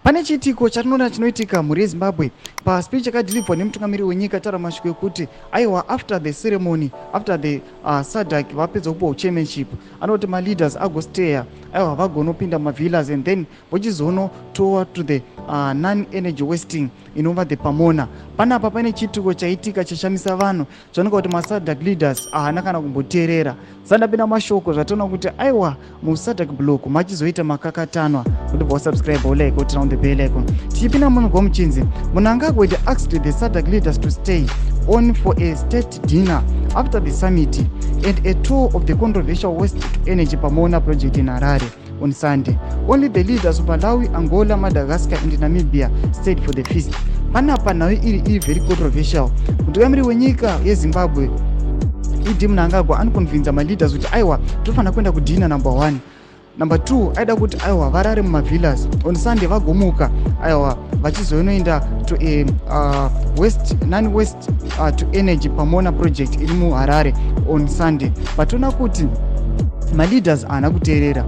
Pane chitiko chatinoona chinoitika muri Zimbabwe paspeech yakadhilivhwa nemutungamiri wenyika taura mashoko ekuti aiwa after the ceremony, after the SADC vapedza kupiwa chairmanship, anoti maleaders agosteya aiwa vagonopinda mavillas and then vochizonotowa to the non-energy wasting inova the pamona. Panapa pane chitiko chaitika chashamisa vanhu zvanoka kuti maSADC leaders haana kana kumboteerera. Sandapinda mashoko zvataona kuti aiwa muSADC block machizoita makakatanwa kuti vosubscribe like kuti on the bell icon. Tichipinda munhu muchinzi Mnangagwa asked the SADC leaders to stay on for a state dinner after the summit and a tour of the controversial waste to energy Pamona project in Harare on Sunday. Only the leaders of Malawi, Angola, Madagascar and Namibia stayed for the feast. Panapa nayo iri very controversial. Mutungamiri wenyika yeZimbabwe Zim Mnangagwa anoconvinza maleaders kuti aiwa tofana kuenda kudhina number 1. Number 2 aida kuti aiwa varare mumavillas on Sunday vagomuka aiwa vachizonoenda to a non-waste to energy Pamona project iri muHarare on Sunday. Patona kuti maleaders haana kuteerera.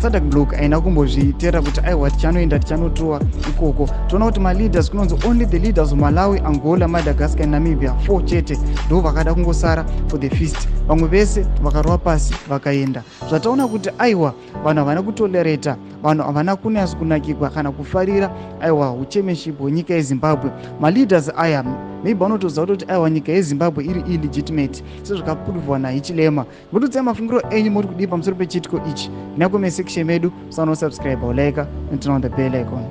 SADC block aina kumbozviteera kuti aiwa tichanoenda tichanotowa ikoko. Toona kuti maleaders kunonzi only the leaders of Malawi, Angola, Madagascar and Namibia 4 chete ndo vakada kungosara for the feast. Vamwe vese vakarwa pasi vakaenda. Zvataona kuti aiwa vanhu havana kutolereta, vanhu havana kunyaso kunakirwa kana kufarira aiwa uchairmanship hwenyika yeZimbabwe. Maleaders aya maybe vanotoziva kuti aiwa nyika yeZimbabwe iri illegitimate sezvakapuruvwa naHichilema. Mutodzai mafungiro enyu muri kudii pamusoro pechitiko ichi. Ninakomese section medu, subscribe, like and turn on the bell icon.